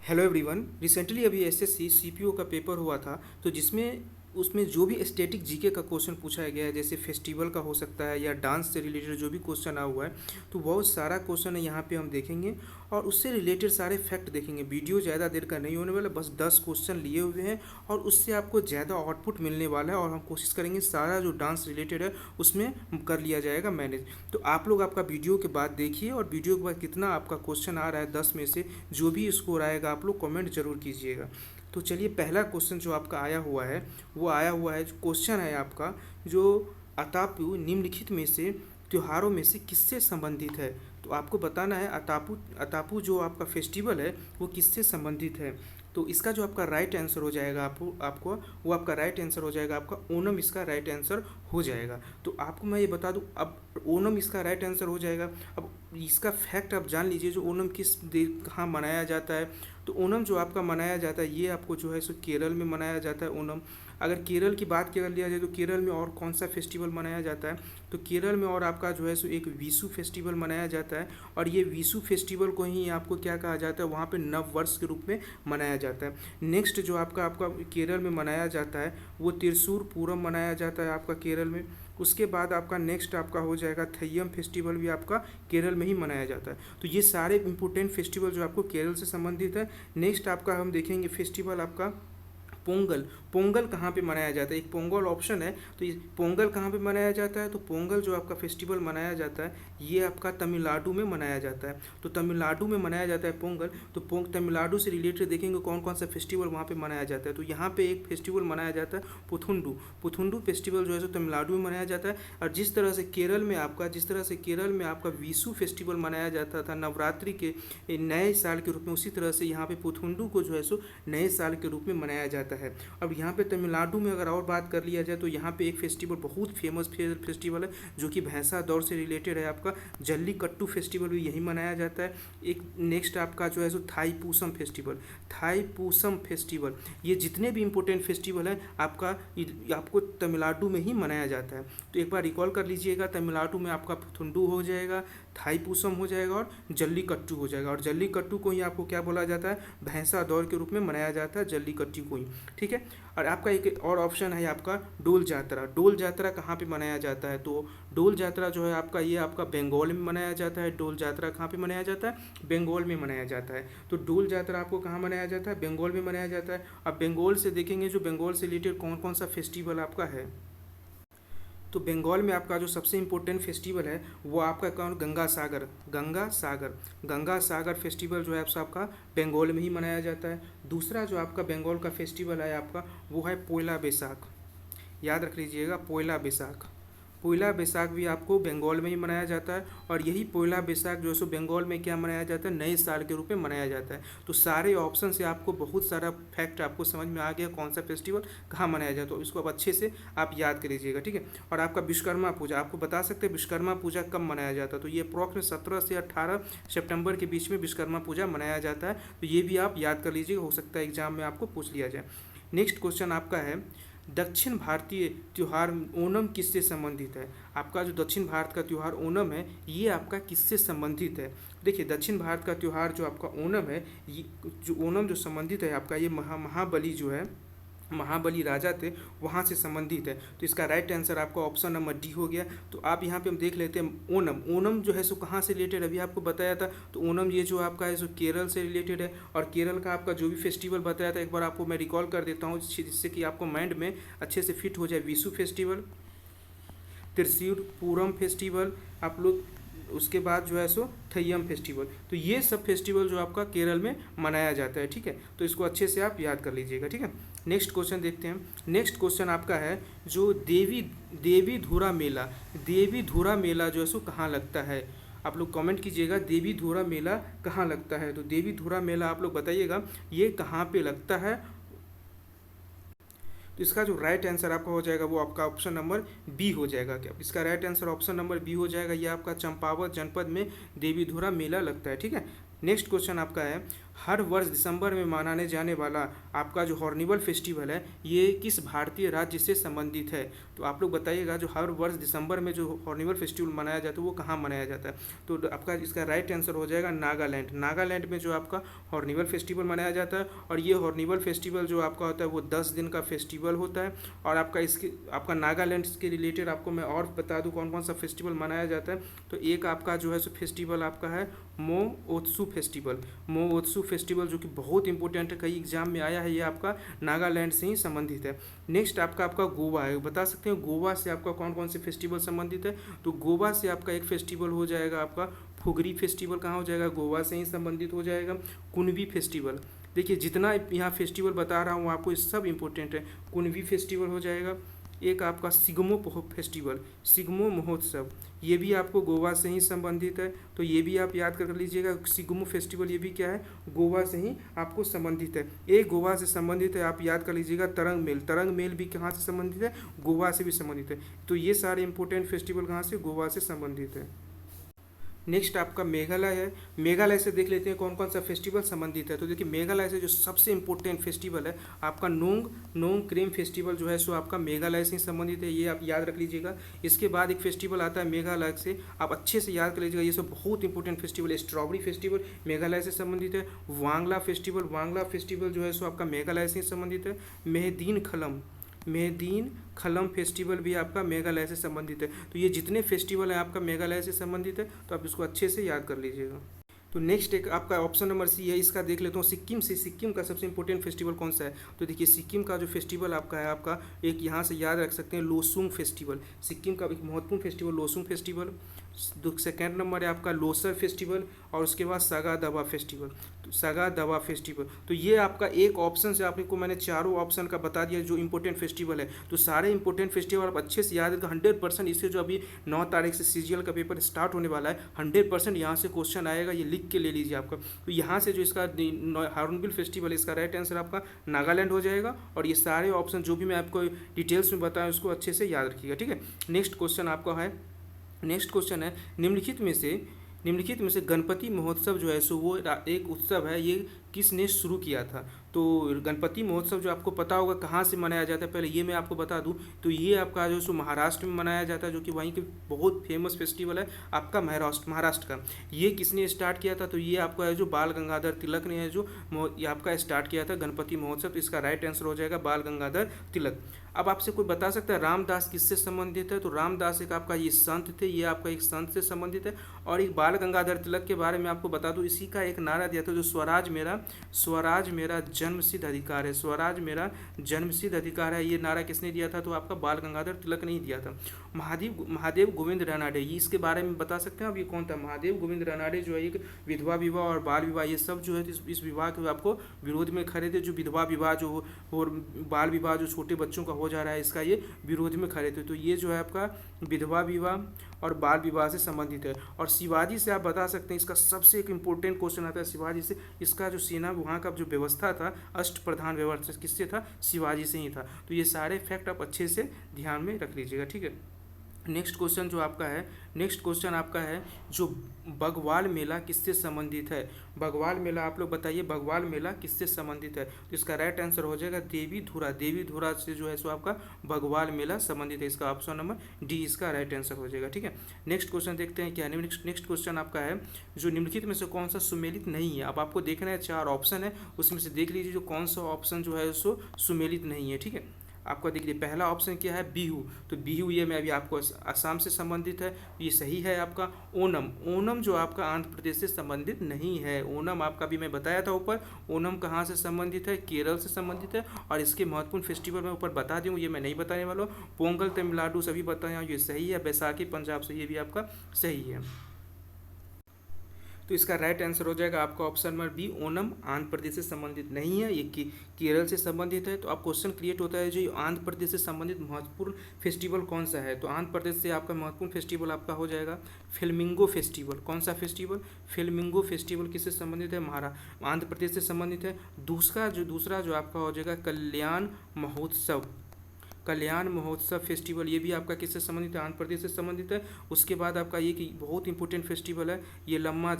Hello everyone. Recently अभी SSC CPO का paper हुआ था, तो जिसमें उसमें जो भी स्टैटिक जीके का क्वेश्चन पूछा गया है, जैसे फेस्टिवल का हो सकता है या डांस से रिलेटेड जो भी क्वेश्चन आ हुआ है, तो बहुत सारा क्वेश्चन है यहाँ पे हम देखेंगे और उससे रिलेटेड सारे फैक्ट देखेंगे। वीडियो ज़्यादा देर का नहीं होने वाला, बस 10 क्वेश्चन लिए हुए हैं और उससे आपको ज़्यादा आउटपुट मिलने वाला है और हम कोशिश करेंगे सारा जो डांस रिलेटेड है उसमें कर लिया जाएगा मैनेज। तो आप लोग आपका वीडियो के बाद देखिए और वीडियो के बाद कितना आपका क्वेश्चन आ रहा है 10 में से जो भी स्कोर आएगा आप लोग कमेंट जरूर कीजिएगा। तो चलिए, पहला क्वेश्चन जो आपका आया हुआ है वो आया हुआ है, क्वेश्चन है आपका, जो अतापु निम्नलिखित में से त्योहारों में से किससे संबंधित है। तो आपको बताना है अतापु अतापु जो आपका फेस्टिवल है वो किससे संबंधित है। तो इसका जो आपका राइट आंसर हो जाएगा आपको वो आपका राइट आंसर हो जाएगा आपका ओणम, इसका राइट आंसर हो जाएगा। तो आपको मैं ये बता दूं, अब ओणम इसका राइट आंसर हो जाएगा। अब इसका फैक्ट आप जान लीजिए, जो ओणम कहाँ मनाया जाता है। तो ओणम जो आपका मनाया जाता है ये आपको जो है सो केरल में मनाया जाता है ओणम। अगर केरल की बात कर लिया जाए तो केरल में और कौन सा फेस्टिवल मनाया जाता है, तो केरल में और आपका जो है सो एक विशु फेस्टिवल मनाया जाता है और ये विशु फेस्टिवल को ही आपको क्या कहा जाता है, वहाँ पे नव वर्ष के रूप में मनाया जाता है। नेक्स्ट जो आपका आपका केरल में मनाया जाता है वो त्रिशूर पूरम मनाया जाता है आपका केरल में। उसके बाद आपका नेक्स्ट आपका हो जाएगा थय्यम फेस्टिवल, भी आपका केरल में ही मनाया जाता है। तो ये सारे इंपॉर्टेंट फेस्टिवल जो आपको केरल से संबंधित है। नेक्स्ट आपका हम देखेंगे फेस्टिवल आपका पोंगल। पोंगल कहाँ पे मनाया जाता है, एक पोंगल ऑप्शन है, तो ये पोंगल कहाँ पे मनाया जाता है। तो पोंगल जो आपका फेस्टिवल मनाया जाता है ये आपका तमिलनाडु में मनाया जाता है। तो तमिलनाडु में मनाया जाता है पोंगल। तो तमिलनाडु से रिलेटेड देखेंगे कौन कौन सा फेस्टिवल वहाँ पे मनाया जाता है। तो यहाँ पे एक फेस्टिवल मनाया जाता है पुथुंडू। पुथुंडू फेस्टिवल जो है सो तमिलनाडु में मनाया जाता है। और जिस तरह से केरल में आपका विशु फेस्टिवल मनाया जाता था नवरात्रि के नए साल के रूप में, उसी तरह से यहाँ पे पुथुंडू को जो है सो नए साल के रूप में मनाया जाता है। अब यहाँ पे तमिलनाडु में अगर और बात कर लिया जाए तो यहाँ पे एक फेस्टिवल बहुत फेमस फेस्टिवल है जो कि भैंसा दौड़ से रिलेटेड है, आपका जल्लीकट्टू फेस्टिवल भी यही मनाया जाता है। एक नेक्स्ट आपका जो है सो थाईपूसम फेस्टिवल। थाईपूसम फेस्टिवल, ये जितने भी इंपॉर्टेंट फेस्टिवल है आपको तमिलनाडु में ही मनाया जाता है। तो एक बार रिकॉल कर लीजिएगा, तमिलनाडु में आपका पुथुंडू हो जाएगा, थाईपूसम हो जाएगा और जल्लीकट्टू हो जाएगा। और जल्लीकट्टू को ही आपको क्या बोला जाता है, भैंसा दौड़ के रूप में मनाया जाता है जल्लीकट्टू को ही। ठीक है। और आपका एक और ऑप्शन है आपका डोल जात्रा। डोल जात्रा कहाँ पे मनाया जाता है, तो डोल जात्रा जो है आपका ये आपका बंगाल में मनाया जाता है। डोल जात्रा कहाँ पे मनाया जाता है, बंगाल में मनाया जाता है। तो डोल जात्रा आपको कहाँ मनाया जाता है, बंगाल में मनाया जाता है। अब बंगाल से देखेंगे जो बंगाल से रिलेटेड कौन कौन सा फेस्टिवल आपका है। तो बंगाल में आपका जो सबसे इम्पोर्टेंट फेस्टिवल है वो आपका कौन, गंगा सागर फेस्टिवल जो है आपका बंगाल में ही मनाया जाता है। दूसरा जो आपका बंगाल का फेस्टिवल है आपका वो है पोयला बैसाख। याद रख लीजिएगा, पोयला बैसाख। पोयला बैसाख भी आपको बंगाल में ही मनाया जाता है और यही पोयला बैसाख जो है सो बंगाल में क्या मनाया जाता है, नए साल के रूप में मनाया जाता है। तो सारे ऑप्शन से आपको बहुत सारा फैक्ट आपको समझ में आ गया कौन सा फेस्टिवल कहाँ मनाया जाता है। तो इसको अब अच्छे से आप याद कर लीजिएगा, ठीक है। और आपका विश्वकर्मा पूजा, आपको बता सकते हैं विश्वकर्मा पूजा कब मनाया जाता है। तो ये अप्रॉक्स में 17 से 18 सितंबर के बीच में विश्वकर्मा पूजा मनाया जाता है। तो ये भी आप याद कर लीजिएगा, हो सकता है एग्जाम में आपको पूछ लिया जाए। नेक्स्ट क्वेश्चन आपका है, दक्षिण भारतीय त्यौहार ओणम किससे संबंधित है। आपका जो दक्षिण भारत का त्यौहार ओणम है ये आपका किससे संबंधित है। देखिए, दक्षिण भारत का त्यौहार जो आपका ओणम है, ये जो ओणम जो संबंधित है आपका, ये महाबली जो है, महाबली राजा थे वहाँ से संबंधित है। तो इसका राइट आंसर आपका ऑप्शन नंबर डी हो गया। तो आप यहाँ पे हम देख लेते हैं ओणम। ओणम जो है सो कहाँ से रिलेटेड, अभी आपको बताया था। तो ओणम ये जो आपका है सो केरल से रिलेटेड है और केरल का आपका जो भी फेस्टिवल बताया था एक बार आपको मैं रिकॉल कर देता हूँ जिससे कि आपको माइंड में अच्छे से फिट हो जाए। विशु फेस्टिवल, त्रिशूर पूरम फेस्टिवल आप लोग, उसके बाद जो है सो थय्यम फेस्टिवल। तो ये सब फेस्टिवल जो आपका केरल में मनाया जाता है, ठीक है। तो इसको अच्छे से आप याद कर लीजिएगा, ठीक है। नेक्स्ट क्वेश्चन देखते हैं। नेक्स्ट क्वेश्चन आपका है जो देवी धुरा मेला। देवी धुरा मेला जो है सो कहाँ लगता है। आप लोग कमेंट कीजिएगा देवी धुरा मेला कहाँ लगता है। तो देवी धुरा मेला आप लोग बताइएगा ये कहाँ पे लगता है। तो इसका जो राइट आंसर आपका हो जाएगा वो आपका ऑप्शन नंबर बी हो जाएगा। क्या इसका right answer option number B हो जाएगा। ये आपका चंपावत जनपद में देवीधुरा मेला लगता है, ठीक है। नेक्स्ट क्वेश्चन आपका है, हर वर्ष दिसंबर में मनाने जाने वाला आपका जो हॉर्निवल फेस्टिवल है ये किस भारतीय राज्य से संबंधित है? तो आप लोग बताइएगा, जो हर वर्ष दिसंबर में जो हॉर्निवल फेस्टिवल मनाया जाता है वो कहाँ मनाया जाता है? तो आपका इसका राइट आंसर हो जाएगा नागालैंड। नागालैंड में जो आपका हॉर्निवल फेस्टिवल मनाया जाता है, और ये हॉर्निवल फेस्टिवल जो आपका होता है वो 10 दिन का फेस्टिवल होता है। और आपका नागालैंड के रिलेटेड आपको मैं और बता दूँ कौन कौन सा फेस्टिवल मनाया जाता है। तो एक आपका जो है सो फेस्टिवल आपका है मो ओत्सु फेस्टिवल। मो ओत्सु फेस्टिवल जो कि बहुत इंपॉर्टेंट है, कई एग्जाम में आया है, ये आपका नागालैंड से ही संबंधित है। नेक्स्ट आपका गोवा है। बता सकते हैं गोवा से आपका कौन कौन से फेस्टिवल संबंधित है? तो गोवा से आपका एक फेस्टिवल हो जाएगा आपका फुगरी फेस्टिवल। कहाँ हो जाएगा? गोवा से ही संबंधित हो जाएगा। कुनबी फेस्टिवल, देखिए जितना यहाँ फेस्टिवल बता रहा हूँ आपको ये सब इंपॉर्टेंट है। कुनबी फेस्टिवल हो जाएगा। एक आपका सिग्मो फेस्टिवल, सिग्मो महोत्सव, ये भी आपको गोवा से ही संबंधित है, तो ये भी आप याद कर लीजिएगा। सिग्मो फेस्टिवल ये भी क्या है? गोवा से ही आपको संबंधित है। एक गोवा से संबंधित है, आप याद कर लीजिएगा तरंग मेल। तरंग मेल भी कहाँ से संबंधित है? गोवा से भी संबंधित है। तो ये सारे इंपॉर्टेंट फेस्टिवल कहाँ से? गोवा से संबंधित है। नेक्स्ट आपका मेघालय है। मेघालय से देख लेते हैं कौन कौन सा फेस्टिवल संबंधित है। तो देखिए मेघालय से जो सबसे इम्पोर्टेंट फेस्टिवल है आपका नोंग क्रेम फेस्टिवल जो है सो आपका मेघालय से ही संबंधित है, ये आप याद रख लीजिएगा। इसके बाद एक फेस्टिवल आता है मेघालय से, आप अच्छे से याद कर लीजिएगा, ये सब बहुत इंपॉर्टेंट फेस्टिवल है। स्ट्रॉबेरी फेस्टिवल मेघालय से संबंधित है। वांगला फेस्टिवल जो है सो आपका मेघालय से ही संबंधित है। मेहदीन खलम फेस्टिवल भी आपका मेघालय से संबंधित है। तो ये जितने फेस्टिवल हैं आपका मेघालय से संबंधित है, तो आप इसको अच्छे से याद कर लीजिएगा। तो नेक्स्ट एक आपका ऑप्शन नंबर सी है, इसका देख लेता हूँ सिक्किम से। सिक्किम का सबसे इंपॉर्टेंट फेस्टिवल कौन सा है? तो देखिए सिक्किम का जो फेस्टिवल आपका है, आपका एक यहाँ से याद रख सकते हैं लोसुंग फेस्टिवल। सिक्किम का एक महत्वपूर्ण festival Losoong festival. Second number है आपका लोसर फेस्टिवल, और उसके बाद सागा दावा फेस्टिवल। तो सागा दावा फेस्टिवल, तो ये आपका एक ऑप्शन से आपको मैंने चारों ऑप्शन का बता दिया जो इंपॉर्टेंट फेस्टिवल है। तो सारे इंपॉर्टेंट फेस्टिवल आप अच्छे से याद रखें 100%। इससे जो अभी 9 तारीख से सीजीएल का पेपर स्टार्ट होने वाला है, 100% यहाँ से क्वेश्चन आएगा, ये लिख के ले लीजिए आपका। तो यहाँ से जो इसका हॉर्नबिल फेस्टिवल, इसका राइट आंसर आपका नागालैंड हो जाएगा। और ये सारे ऑप्शन जो भी मैं आपको डिटेल्स में बताया उसको अच्छे से याद रखिएगा, ठीक है। नेक्स्ट क्वेश्चन आपका है, नेक्स्ट क्वेश्चन है निम्नलिखित में से गणपति महोत्सव जो है सो वो एक उत्सव है, ये किसने शुरू किया था? तो गणपति महोत्सव जो आपको पता होगा कहाँ से मनाया जाता है, पहले ये मैं आपको बता दूं। तो ये आपका जो सो महाराष्ट्र में मनाया जाता है, जो कि वहीं के बहुत फेमस फेस्टिवल है आपका महाराष्ट्र का। ये किसने स्टार्ट किया था? तो ये आपका है जो बाल गंगाधर तिलक ने है जो ये आपका स्टार्ट किया था गणपति महोत्सव। तो इसका राइट आंसर हो जाएगा बाल गंगाधर तिलक। अब आपसे कोई बता सकता है रामदास किससे संबंधित है? तो रामदास एक आपका ये संत थे, ये आपका एक संत से संबंधित है। और एक बाल गंगाधर तिलक के बारे में आपको बता दूं, इसी का एक नारा दिया था जो स्वराज मेरा जन्मसिद्ध अधिकार है। स्वराज मेरा जन्मसिद्ध अधिकार है, ये नारा किसने दिया था? तो आपका बाल गंगाधर तिलक ने ही दिया था। महादेव गोविंद रानडे, ये इसके बारे में बता सकते हैं अब ये कौन था? महादेव गोविंद रानडे जो है एक विधवा विवाह और बाल विवाह ये सब जो है इस विवाह के आपको विरोध में खड़े थे। जो विधवा विवाह जो और बाल विवाह जो छोटे बच्चों का हो जा रहा है, इसका ये विरोध में खड़े थे। तो ये जो है आपका विधवा विवाह और बाल विवाह से संबंधित है। और शिवाजी से आप बता सकते हैं, इसका सबसे एक इम्पोर्टेंट क्वेश्चन आता है शिवाजी से। इसका जो सेना वहाँ का जो व्यवस्था था, अष्ट प्रधान व्यवस्था किससे था? शिवाजी से ही था। तो ये सारे फैक्ट आप अच्छे से ध्यान में रख लीजिएगा, ठीक है। नेक्स्ट क्वेश्चन आपका है जो बगवाल मेला किससे संबंधित है? बगवाल मेला आप लोग बताइए, बगवाल मेला किससे संबंधित है? तो इसका राइट आंसर हो जाएगा देवी धुरा से जो है सो आपका बगवाल मेला संबंधित है। इसका ऑप्शन नंबर डी इसका राइट आंसर हो जाएगा, ठीक है। नेक्स्ट क्वेश्चन देखते हैं क्या है। नेक्स्ट क्वेश्चन आपका है जो निम्नलिखित में से कौन सा सुमेलित नहीं है? अब आपको देखना है 4 ऑप्शन है, उसमें से देख लीजिए जो कौन सा ऑप्शन जो है सो सुमेलित नहीं है, ठीक है। आपका देखिए पहला ऑप्शन क्या है? बिहू। तो बिहू ये मैं अभी आपको असम से संबंधित है, ये सही है आपका। ओनम जो आपका आंध्र प्रदेश से संबंधित नहीं है। ओनम आपका भी मैं बताया था ऊपर, ओनम कहाँ से संबंधित है? केरल से संबंधित है। और इसके महत्वपूर्ण फेस्टिवल मैं ऊपर बता दूँ, ये मैं नहीं बताने वाला हूँ। पोंगल तमिलनाडु सभी बताया, ये सही है। बैसाखी पंजाब से, ये भी आपका सही है। तो इसका राइट आंसर हो जाएगा आपका option number B, Onam Andhra Pradesh से संबंधित नहीं है, ये केरल से संबंधित है। तो आप क्वेश्चन क्रिएट होता है जो आंध्र प्रदेश से संबंधित महत्वपूर्ण फेस्टिवल कौन सा है? तो आंध्र प्रदेश से आपका महत्वपूर्ण फेस्टिवल आपका हो जाएगा फ्लेमिंगो फेस्टिवल। कौन सा फेस्टिवल? फ्लेमिंगो फेस्टिवल किससे संबंधित है? आंध्र प्रदेश से संबंधित है। दूसरा जो आपका हो जाएगा कल्याण महोत्सव फेस्टिवल, ये भी आपका किससे संबंधित है? आंध्र प्रदेश से संबंधित है। उसके बाद आपका ये कि बहुत इंपॉर्टेंट फेस्टिवल है ये लम्मा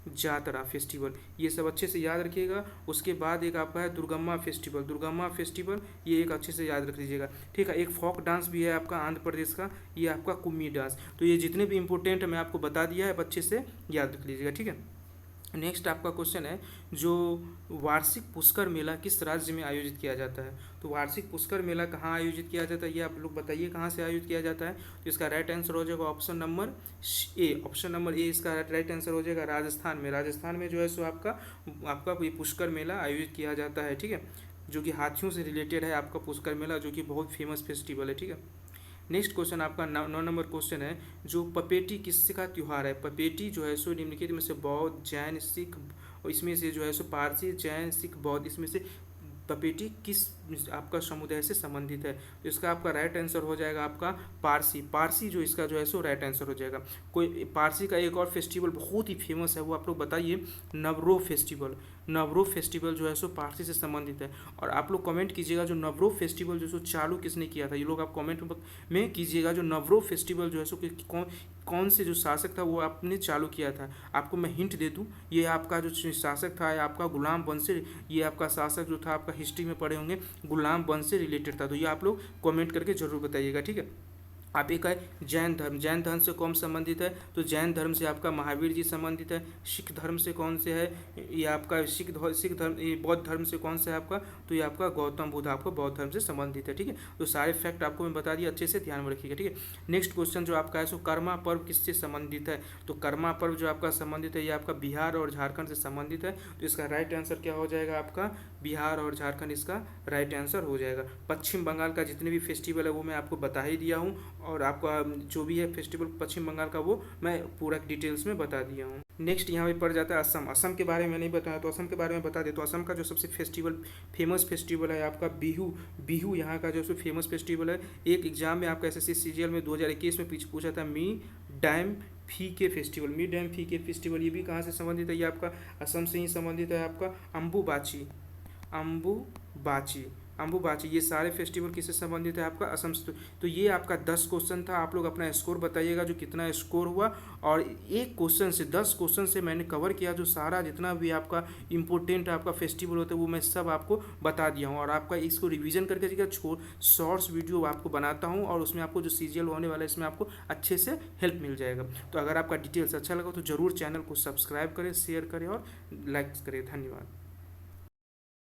जातरा फेस्टिवल, ये सब अच्छे से याद रखिएगा। उसके बाद एक आपका है दुर्गम्मा फेस्टिवल, दुर्गम्मा फेस्टिवल ये एक अच्छे से याद रख लीजिएगा, ठीक है। एक फोक डांस भी है आपका आंध्र प्रदेश का, ये आपका कुम्मी डांस। तो ये जितने भी इंपॉर्टेंट है मैं आपको बता दिया है, अब अच्छे से याद रख लीजिएगा, ठीक है। नेक्स्ट आपका क्वेश्चन है, जो वार्षिक पुष्कर मेला किस राज्य में आयोजित किया जाता है? तो वार्षिक पुष्कर मेला कहाँ आयोजित किया जाता है, ये आप लोग बताइए कहाँ से आयोजित किया जाता है। तो इसका राइट आंसर हो जाएगा option number A, option number A इसका राइट आंसर हो जाएगा राजस्थान में। राजस्थान में जो है सो आपका ये पुष्कर मेला आयोजित किया जाता है, ठीक है, जो कि हाथियों से रिलेटेड है आपका पुष्कर मेला, जो कि बहुत फेमस फेस्टिवल है, ठीक है। नेक्स्ट क्वेश्चन आपका 9 नंबर क्वेश्चन है, जो पपेटी किसका त्यौहार है? पपेटी जो है सो निम्नलिखित में से बौद्ध, जैन, सिख, और इसमें से जो है सो पारसी, जैन, सिख, बौद्ध, इसमें से पपेटी किस आपका समुदाय से संबंधित है? तो इसका आपका राइट आंसर हो जाएगा आपका पारसी। पारसी जो इसका जो है सो राइट आंसर हो जाएगा। कोई पारसी का एक और फेस्टिवल बहुत ही फेमस है, वो आप लोग बताइए। नवरोह फेस्टिवल, नवरोह फेस्टिवल जो है सो पारसी से संबंधित है। और आप लोग कमेंट कीजिएगा जो नवरोह फेस्टिवल जो है सो चालू किसने किया था, ये लोग आप कमेंट में कीजिएगा। जो नवरोह फेस्टिवल जो है सो कौन कौन से जो शासक था वो आपने चालू किया था। आपको मैं हिंट दे दूं, ये आपका जो शासक था आपका गुलाम वंश से, ये आपका शासक जो था आपका हिस्ट्री में पढ़े होंगे, गुलाम वंश से रिलेटेड था। तो ये आप लोग कमेंट करके जरूर बताइएगा, ठीक है। आप एक है जैन धर्म, जैन धर्म से कौन संबंधित है? तो जैन धर्म से आपका महावीर जी संबंधित है। सिख धर्म से कौन से है? ये आपका सिख धर्म, ये बौद्ध धर्म से कौन सा है आपका? तो ये आपका गौतम बुद्ध आपको बौद्ध धर्म से संबंधित है, ठीक है। तो सारे फैक्ट आपको मैं बता दिया, अच्छे से ध्यान में रखिएगा, ठीक है। नेक्स्ट क्वेश्चन जो आपका है सो कर्मा पर्व किससे संबंधित है? तो कर्मा पर्व जो आपका संबंधित है ये आपका बिहार और झारखंड से संबंधित है। तो इसका राइट आंसर क्या हो जाएगा आपका? बिहार और झारखंड इसका राइट आंसर हो जाएगा। पश्चिम बंगाल का जितने भी फेस्टिवल है वो मैं आपको बता ही दिया हूँ, और आपका जो भी है फेस्टिवल पश्चिम बंगाल का वो मैं पूरा डिटेल्स में बता दिया हूँ। नेक्स्ट यहाँ पे पड़ जाता है असम। असम के बारे में नहीं बताया तो असम के बारे में बता दे। तो असम का जो सबसे फेमस फेस्टिवल है आपका बिहू। बिहू यहाँ का जो फेमस फेस्टिवल है। एक एग्जाम में आपका एसएससी सीजीएल में 2021 में पूछा था, मी डैम फी के फेस्टिवल, मी डैम फी के फेस्टिवल, ये भी कहाँ से संबंधित है? ये आपका असम से ही संबंधित है, आपका अम्बुबाची, अम्बुबाची, अम्बुबाची, ये सारे फेस्टिवल किससे संबंधित है? आपका असम से। तो ये आपका 10 क्वेश्चन था। आप लोग अपना स्कोर बताइएगा जो कितना स्कोर हुआ। और एक क्वेश्चन से 10 क्वेश्चन से मैंने कवर किया, जो सारा जितना भी आपका इंपॉर्टेंट आपका फेस्टिवल होता है वो मैं सब आपको बता दिया हूँ। और आपका इसको रिवीजन करके देखिएगा, शॉर्ट्स वीडियो आपको बनाता हूँ, और उसमें आपको जो सीजीएल होने वाला है इसमें आपको अच्छे से हेल्प मिल जाएगा। तो अगर आपका डिटेल्स अच्छा लगा तो ज़रूर चैनल को सब्सक्राइब करें, शेयर करें और लाइक करें। धन्यवाद।